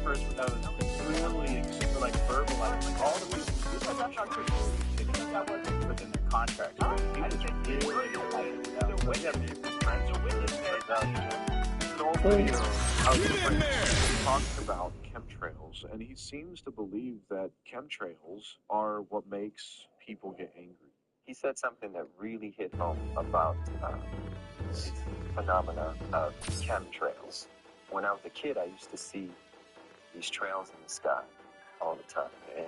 first one that was really like verbalized, like all the people that's not pretty cool. That wasn't within their contract. But he was really talking about chemtrails, and he seems to believe that chemtrails are what makes people get angry. He said something that really hit home about this phenomena of chemtrails. When I was a kid, I used to see these trails in the sky all the time, and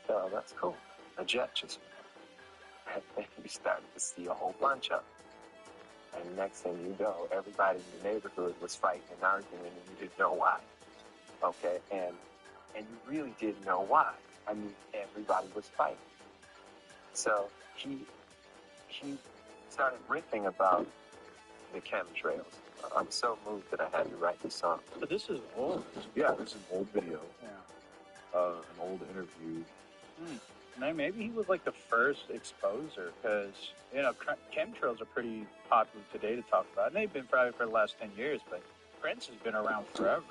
oh, that's cool. A jet just went. And we started to see a whole bunch of them. And next thing you know, everybody in the neighborhood was fighting and arguing, and you didn't know why. Okay, and you really didn't know why. I mean, everybody was fighting. So he started riffing about the chemtrails. I'm so moved that I had to write this song. But this is old. Yeah, this is an old video. Yeah. An old interview. Maybe he was like the first exposer, because chemtrails are pretty popular today to talk about, and they've been probably for the last 10 years. But Prince has been around forever,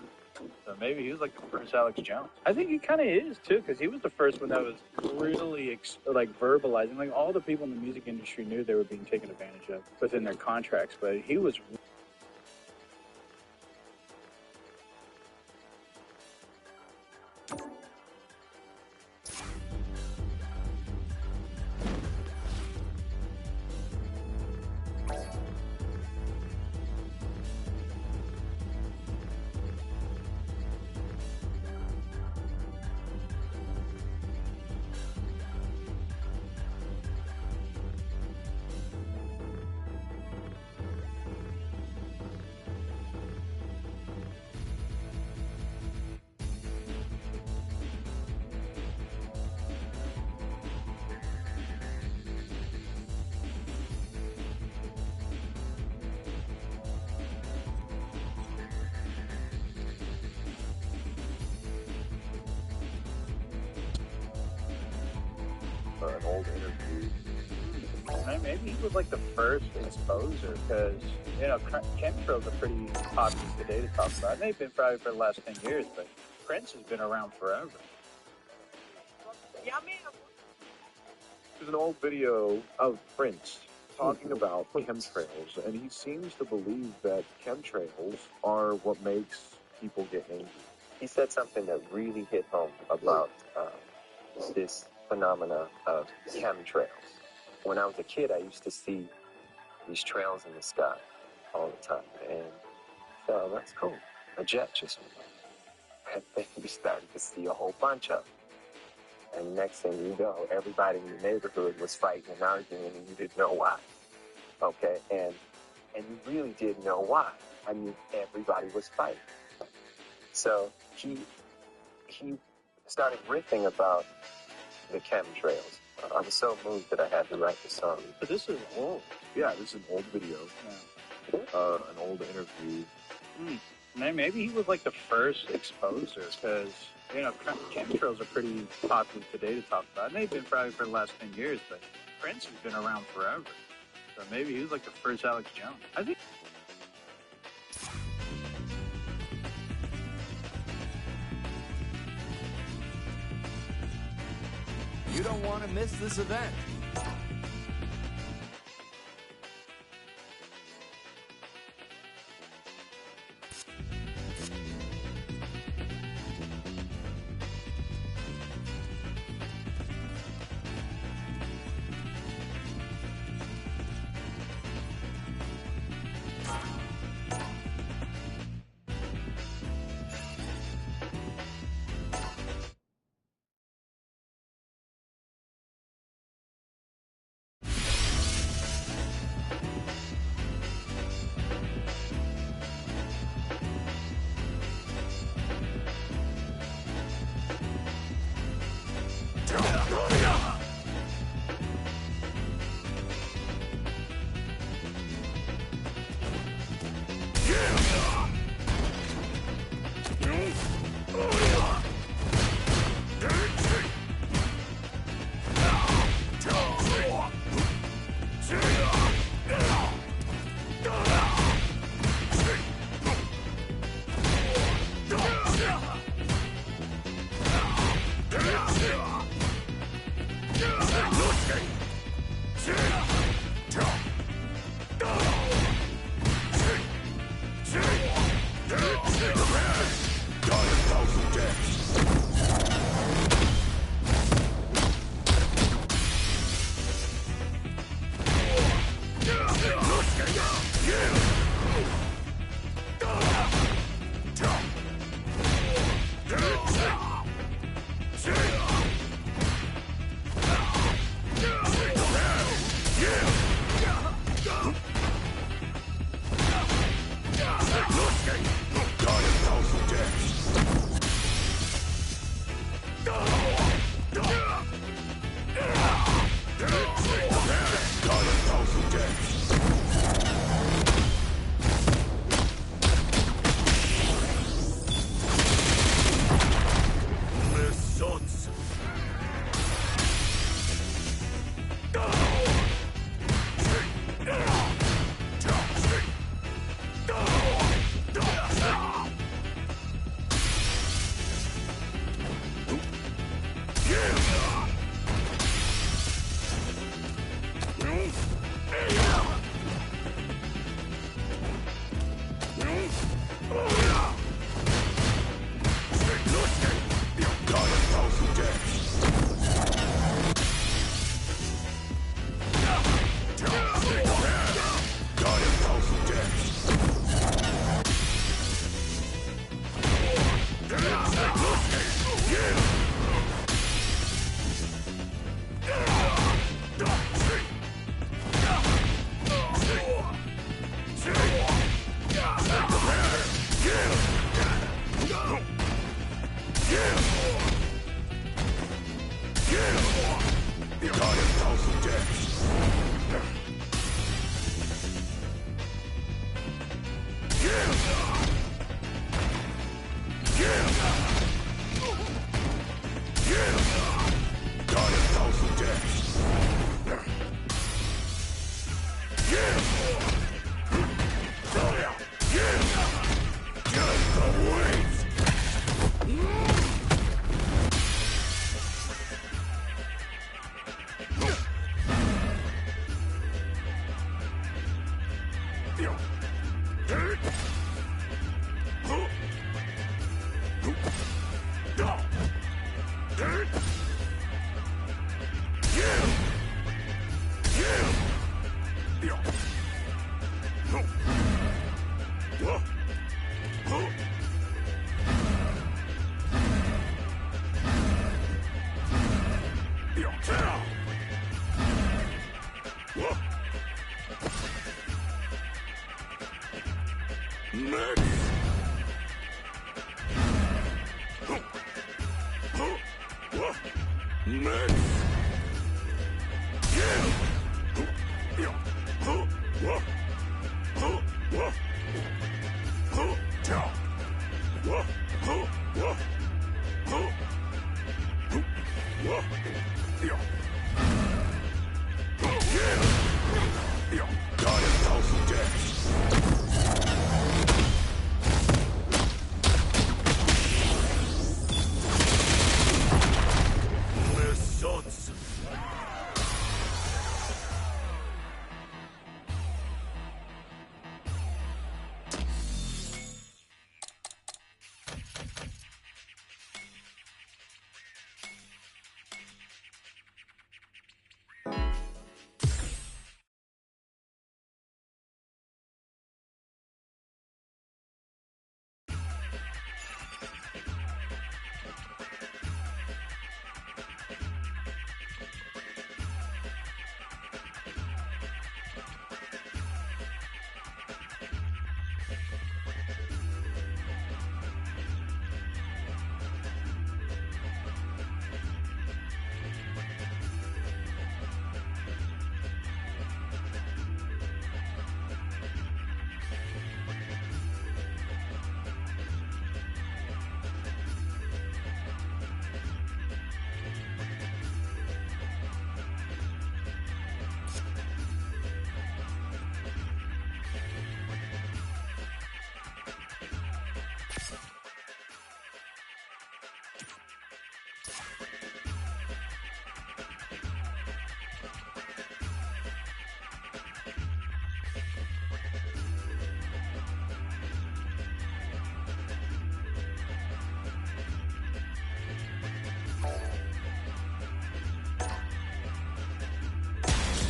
so maybe he was like the first Alex Jones. I think he kind of is too, because he was the first one that was really like verbalizing. Like all the people in the music industry knew they were being taken advantage of within their contracts, but he was. An old interview. Maybe he was like the first exposer, because chemtrails are pretty popular today to talk about, and they've been probably for the last 10 years. But Prince has been around forever. There's an old video of Prince talking about chemtrails, and he seems to believe that chemtrails are what makes people get angry. He said something that really hit home about this phenomena of chemtrails. When I was a kid, I used to see these trails in the sky all the time, and oh, that's cool. A jet just went. And then we started to see a whole bunch of them. And next thing you know, everybody in the neighborhood was fighting and arguing, and you didn't know why. Okay, and you really didn't know why. I mean, everybody was fighting. So he started riffing about the chemtrails. I was so moved that I had to write the song. But this is old. Yeah, this is an old video. Yeah. An old interview. Maybe he was like the first exposer, because chemtrails are pretty popular today to talk about, and they've been probably for the last 10 years. But Prince has been around forever, so maybe he was like the first Alex Jones. I think. You don't want to miss this event.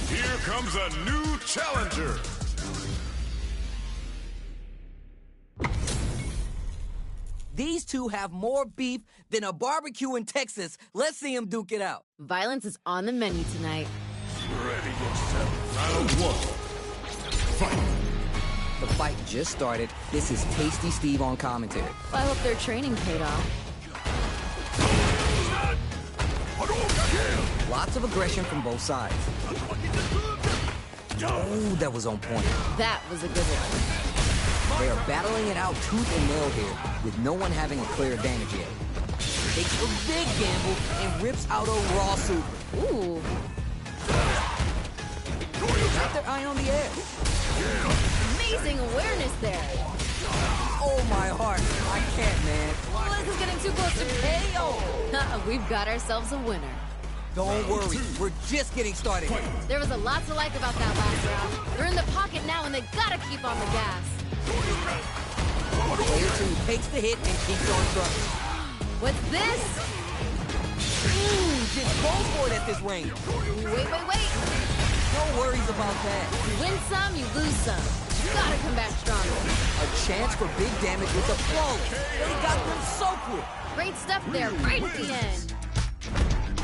Here comes a new challenger. These two have more beef than a barbecue in Texas. Let's see them duke it out. Violence is on the menu tonight. Ready yourself. Round one. Fight. The fight just started. This is Tasty Steve on commentary. I hope their training paid off. Lots of aggression from both sides. Oh, that was on point. That was a good one. They are battling it out tooth and nail here, with no one having a clear advantage yet. Takes a big gamble and rips out a raw super. Ooh. Got their eye on the edge. Amazing awareness there. Oh, my heart. I can't, man. Well, this is getting too close to KO. We've got ourselves a winner. Don't worry. We're just getting started. There was a lot to like about that last round. They're in the pocket now, and they gotta keep on the gas. Player 2 takes the hit and keeps on trucking. What's this? Just goes for it at this range. Wait. No worries about that. You win some, you lose some. gotta come back stronger. A chance for big damage with the flawless. They got them so quick. Great stuff there, right at the end.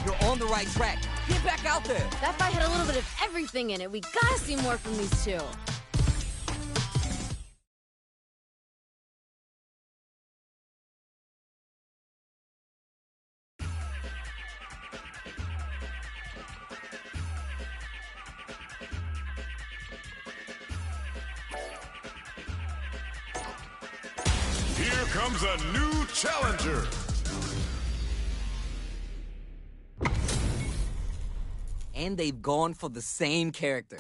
You're on the right track. Get back out there. That fight had a little bit of everything in it. We gotta see more from these two. Here comes a new challenger. And they've gone for the same character.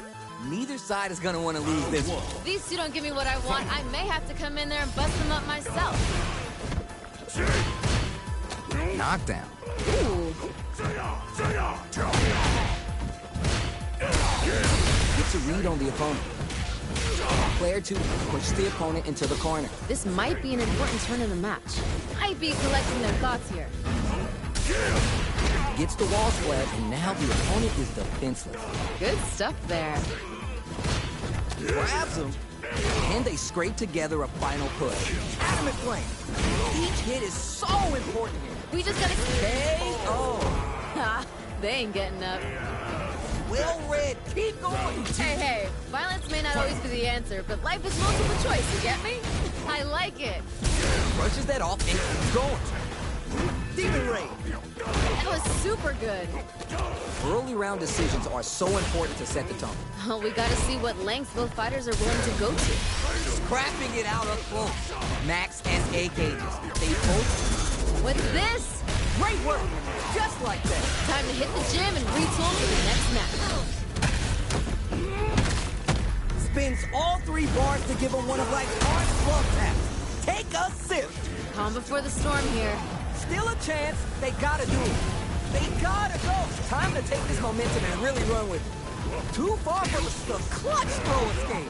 Neither side is gonna want to lose this one. If these two don't give me what I want, I may have to come in there and bust them up myself. Knockdown. Ooh. Gets a read on the opponent. Player 2 pushes the opponent into the corner. This might be an important turn in the match. Might be collecting their thoughts here. Gets the wall splash, and now the opponent is defenseless. Good stuff there. Grabs him, and they scrape together a final push. Adamant flame. Each hit is so important here. We just gotta... KO. Ha! They ain't getting up. Well read. Keep going. Hey, violence may not always be the answer, but life is multiple choice, you get me? I like it. Brushes that off and keeps going. Demon Ray. That was super good. Early round decisions are so important to set the tone. Oh, we gotta see what lengths both fighters are willing to go to. Scrapping it out up close. Max has A cages. They both. What's this? Great work. Just like that. Time to hit the gym and retool for the next match. Spins all 3 bars to give him one of life's hard love taps. Take a sip. Calm before the storm here. Still a chance. They gotta do it. They gotta go. Time to take this momentum and really run with it. Too far for the clutch throw escape.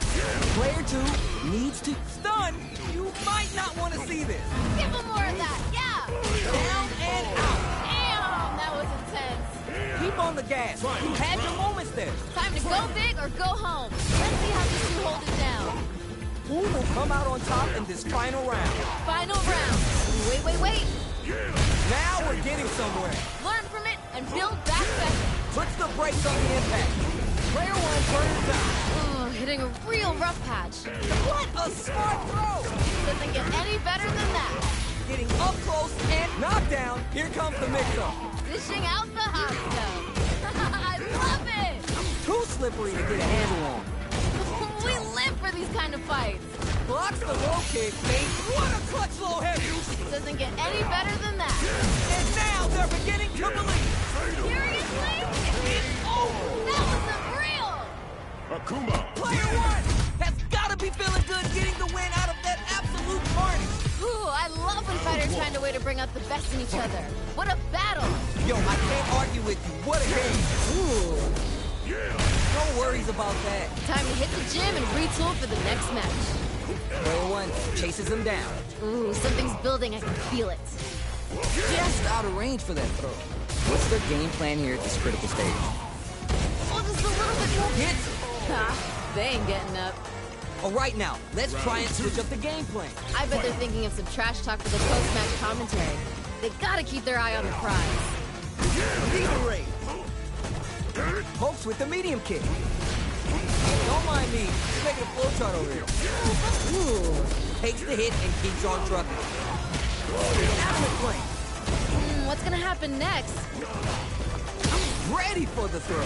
Player 2 needs to stun. You might not want to see this. Give him more of that, yeah! Down and out. Damn, that was intense. Keep on the gas. You had your moments there. Time to go big or go home. Let's see how these two hold it down. Who will come out on top in this final round? Final round. Wait. Now we're getting somewhere. Learn from it and build back better. Puts the brakes on the impact. Player 1 turns out. Oh, hitting a real rough patch. What a smart throw! Doesn't get any better than that. Getting up close and knocked down. Here comes the mix-up. Dishing out the hot stuff. I love it! Too slippery to get a handle on. We live for these kind of fights. Blocks the low kick, mate. What a clutch low heavy! Doesn't get any better than that. And now they're beginning to believe. Seriously? It's over. That was unreal! Akuma. Player 1 has got to be feeling good getting the win out of that absolute carnage. Ooh, I love when fighters find a way to bring out the best in each other. What a battle! Yo, I can't argue with you. What a game. Ooh. No worries about that. Time to hit the gym and retool for the next match. Player 1 chases him down. Ooh, something's building. I can feel it. Just out of range for that throw. What's their game plan here at this critical stage? Oh, just a little bit more. Hits. Ha! They ain't getting up. All right, now, let's try and switch up the game plan. I bet they're thinking of some trash talk for the post-match commentary. They gotta keep their eye on the prize. Demon Ray. Pokes with the medium kick. Don't mind me. Just making a flowchart over here. Ooh. Takes the hit and keeps on trucking. Adamant flame. What's gonna happen next? Ready for the throw.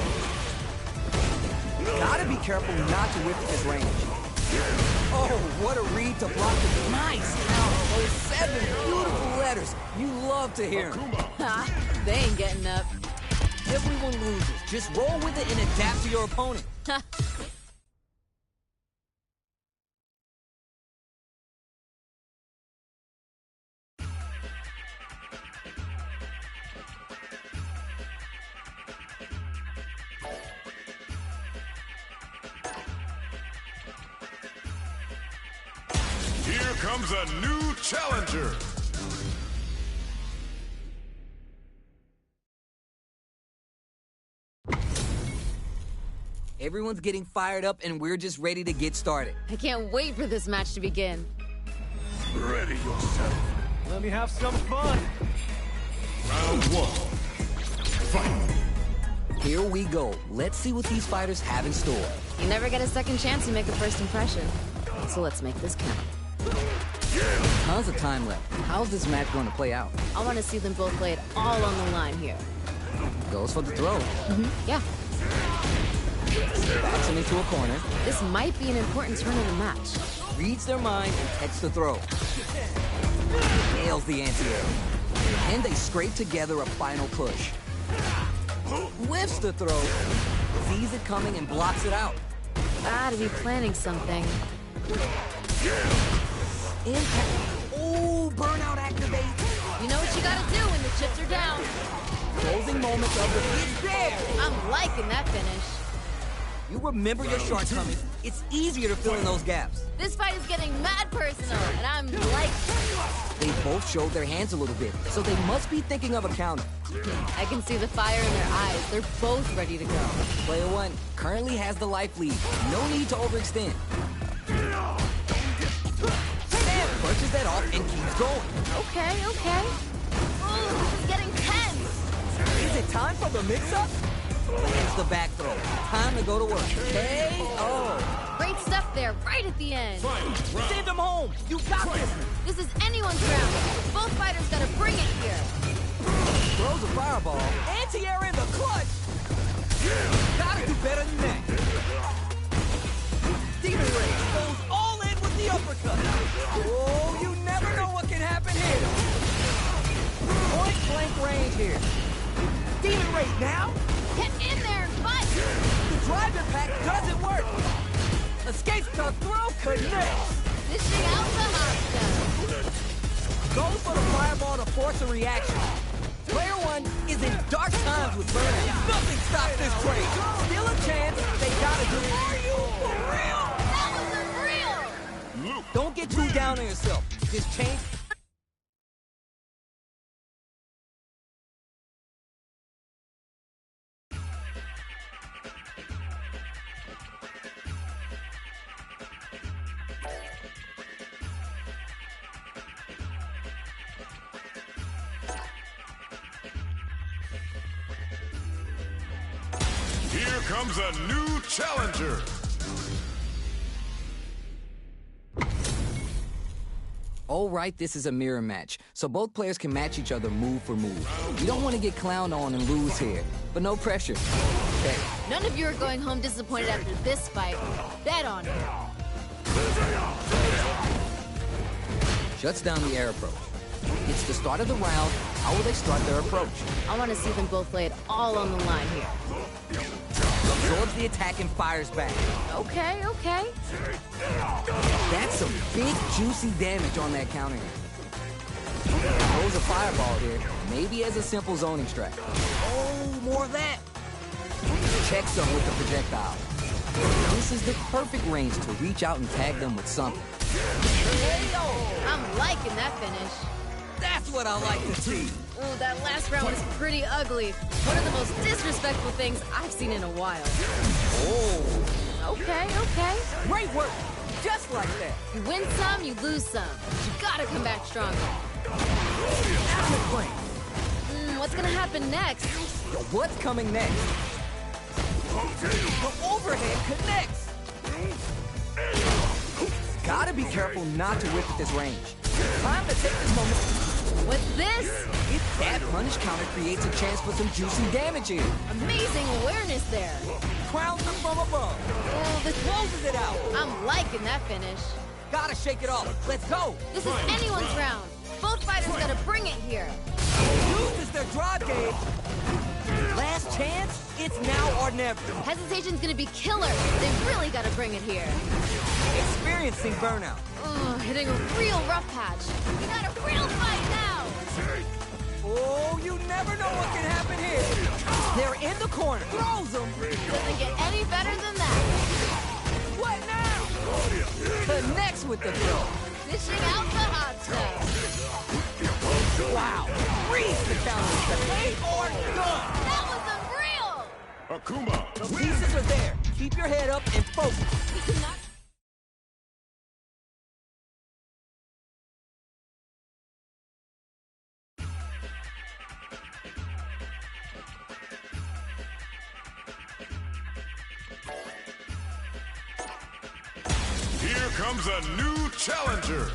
Gotta be careful not to whip at this range. Oh, what a read to block the nice count. Those 7 beautiful letters. You love to hear them. Ha! They ain't getting up. Everyone loses. Just roll with it and adapt to your opponent. Here comes a new challenger. Everyone's getting fired up, and we're just ready to get started. I can't wait for this match to begin. Ready yourself. Let me have some fun. Round one. Fight. Here we go. Let's see what these fighters have in store. You never get a second chance to make a first impression. So let's make this count. Tons of time left. How's this match going to play out? I want to see them both lay it all on the line here. Goes for the throw. Yeah. Backs him into a corner. This might be an important turn in the match. Reads their mind and heads the throw. Nails the anti-air. And they scrape together a final push. Whiffs the throw. Sees it coming and blocks it out. Gotta be planning something. Impact. Oh, burnout activate. You know what you gotta do when the chips are down. Closing moments of the is there. I'm liking that finish. You remember your shortcomings. It's easier to fill in those gaps. This fight is getting mad personal, and I'm liking it. They both showed their hands a little bit, so they must be thinking of a counter. I can see the fire in their eyes. They're both ready to go. Player one currently has the life lead. No need to overextend. Sam punches that off and keeps going. Okay. Oh, this is getting tense. Is it time for the mix-up? Lands the back throw. Time to go to work. KO. Great stuff there, right at the end. Send him home. You got this. This is anyone's round. Both fighters gotta bring it here. Throws a fireball. Anti-air in the clutch. Gotta do better than that. Demon Ray goes all in with the uppercut. Oh, you never know what can happen here. Point blank range here. Demon Ray now. Get in there and fight. The drive impact doesn't work. Escapes the throw, connects. Dishing out the hot stuff. Goes for the fireball to force a reaction. Player one is in dark times with burnout. Nothing stops this train. Still a chance. They gotta do it. Are you for real? That was unreal. Don't get too down on yourself. This change. Here comes a new challenger. All right, this is a mirror match, so both players can match each other move for move. You don't want to get clowned on and lose here, but no pressure. Okay. None of you are going home disappointed after this fight. Bet on it. Shuts down the air approach. It's the start of the round. How will they start their approach? I want to see them both lay it all on the line here. Absorbs the attack and fires back. Okay. That's some big, juicy damage on that counter. Throws a fireball here, maybe as a simple zoning strike. Oh, more of that. Checks them with the projectile. This is the perfect range to reach out and tag them with something. I'm liking that finish. That's what I like to see. Oh, that last round was pretty ugly. One of the most disrespectful things I've seen in a while. Oh. Okay. Great work. Just like that. You win some, you lose some. You gotta come back stronger. That's the plan. What's gonna happen next? What's coming next? The overhead connects. Gotta be careful not to whip at this range. Time to take this moment. What's this? That punish counter creates a chance for some juicy damage here. Amazing awareness there. Crowns them from above. Oh, this Closes it out. I'm liking that finish. Gotta shake it off. Let's go. This is anyone's round. Both fighters gotta bring it here. Uses their drive gauge. Last chance. It's now or never. Hesitation's gonna be killer. They really gotta bring it here. Experiencing burnout. Hitting a real rough patch. We got a real fight now. Oh, you never know what can happen here. They're in the corner. Throws them. Doesn't get any better than that. What now? Connects with the throw. Dishing out the hot stuff. Wow. Reads the counter. They are done. That was unreal. Akuma. The pieces are there. keep your head up and focus. Here comes a new challenger.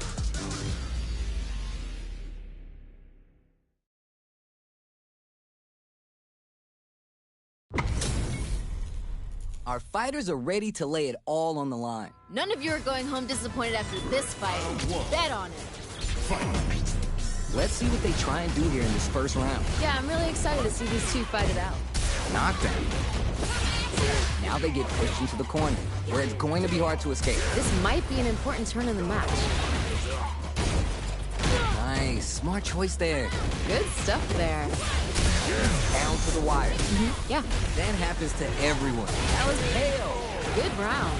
Our fighters are ready to lay it all on the line. None of you are going home disappointed after this fight. Bet on it. Let's see what they try and do here in this first round. Yeah, I'm really excited to see these two fight it out. Knockdown. Now they get pushed into the corner, where it's going to be hard to escape. This might be an important turn in the match. Nice, smart choice there. Good stuff there. Down to the wire. Yeah, That happens to everyone. That was KO. good round.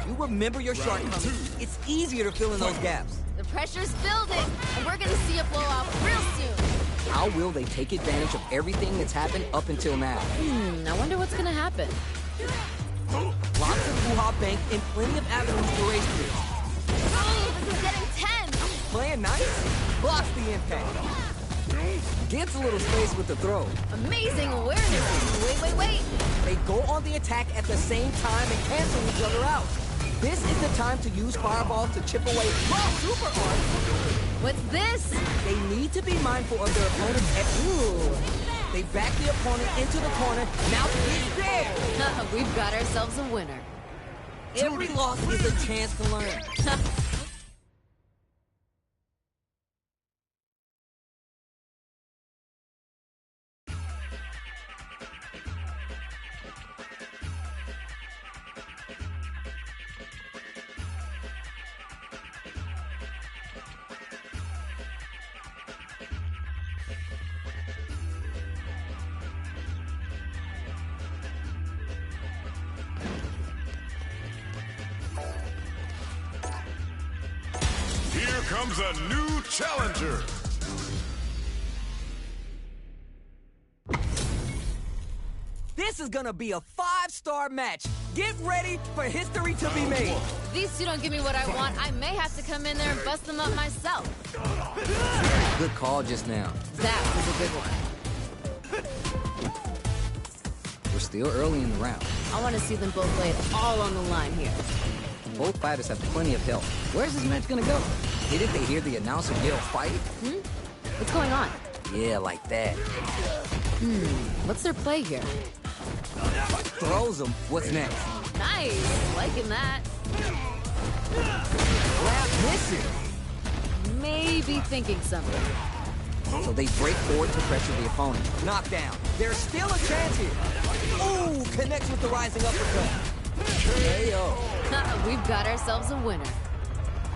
You remember your shortcomings. It's easier to fill in those gaps. The pressure's building, and we're gonna see a blowout real soon. How will they take advantage of everything that's happened up until now? I wonder what's gonna happen. Lots of hoo-ha bank and plenty of avenues to race through. Oh, this is getting tense. Playing nice, blocks the impact. Gets a little space with the throw. Amazing awareness. Wait. They go on the attack at the same time and cancel each other out. This is the time to use fireballs to chip away super art. What's this? They need to be mindful of their opponent's Ooh. They back the opponent into the corner. Now he's there. We've got ourselves a winner. Every loss is a chance to learn. Here comes a new challenger. This is gonna be a 5-star match. Get ready for history to be made. If these two don't give me what I want, I may have to come in there and bust them up myself. Good call just now. That was a good one. We're still early in the round. I want to see them both lay it all on the line here. Both fighters have plenty of health. Where's this match gonna go? Didn't they hear the announcer yell fight? What's going on? Yeah, like that. What's their play here? Throws him. What's next? Nice. Liking that. Grab missing. Maybe thinking something. So they break forward to pressure the opponent. Knockdown. There's still a chance here. Ooh, connects with the rising uppercut. KO. We've got ourselves a winner.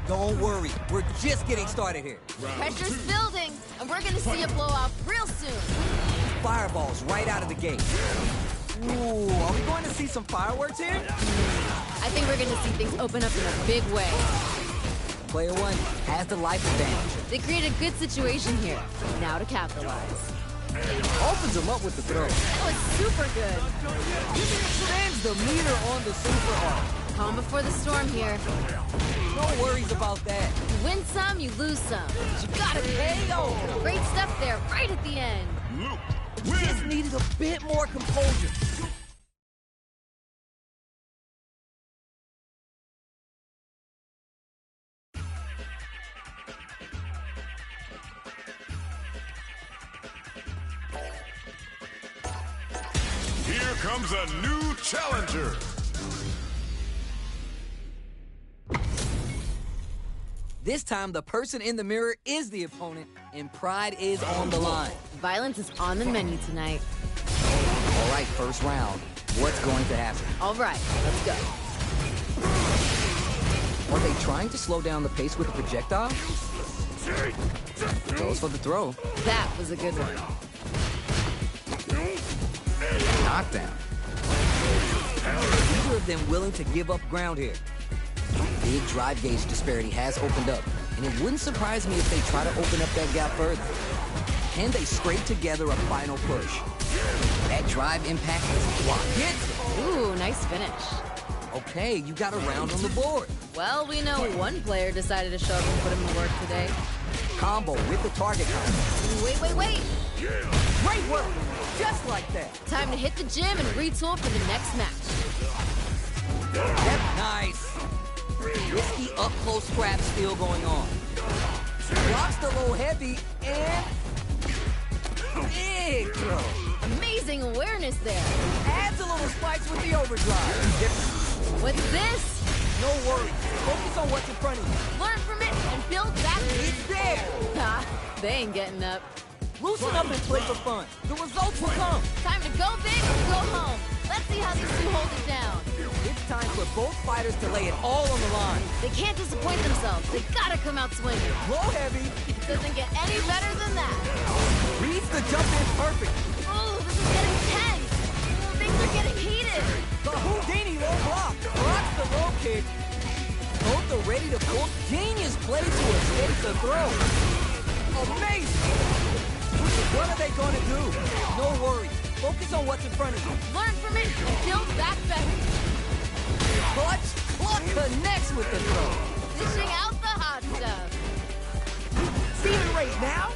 Don't worry, we're just getting started here. Pressure's building, and we're gonna see a blowout real soon. Fireballs right out of the gate. Ooh, are we going to see some fireworks here? I think we're gonna see things open up in a big way. Player one has the life advantage. They create a good situation here. Now to capitalize. Opens him up with the throw. That was super good. Extends the meter on the super arc. Calm before the storm here. No worries about that. You win some, you lose some. But you gotta KO. Great stuff there, right at the end. Luke, Just win. needed a bit more composure. Here comes a new challenger. This time, the person in the mirror is the opponent, and pride is on the line. Violence is on the menu tonight. All right, first round. What's going to happen? All right, let's go. Are they trying to slow down the pace with a projectile? Goes for the throw. That was a good one. Knockdown. Neither of them willing to give up ground here. Big drive gauge disparity has opened up, and it wouldn't surprise me if they try to open up that gap further. Can they scrape together a final push? That drive impact is what hits them. Ooh, nice finish. Okay, you got a round on the board. Well, we know one player decided to show up and put in the work today. Combo with the target combo. Wait. Great work! Just like that. Time to hit the gym and retool for the next match. That's nice. Risky up-close scrap still going on. Blocks the low heavy and... big throw. Amazing awareness there. Adds a little spice with the overdrive. What's this? No worries. Focus on what's in front of you. Learn from it and build back. It's there. Ha, they ain't getting up. Loosen up and play for fun. The results will come. Time to go big or go home. Let's see how these two hold it down. It's time for both fighters to lay it all on the line. They can't disappoint themselves. They gotta come out swinging. Low heavy. Doesn't get any better than that. Reads the jump in perfect. Oh, this is getting tense. Things are getting heated. The Houdini low block. Blocks the low kick. Both are ready to pull. Genius play to escape the throw. Amazing. What are they gonna do? No worries. Focus on what's in front of you. Learn from it and build back better. Clutch connects with the throw. Dishing out the hot stuff. See the rate now?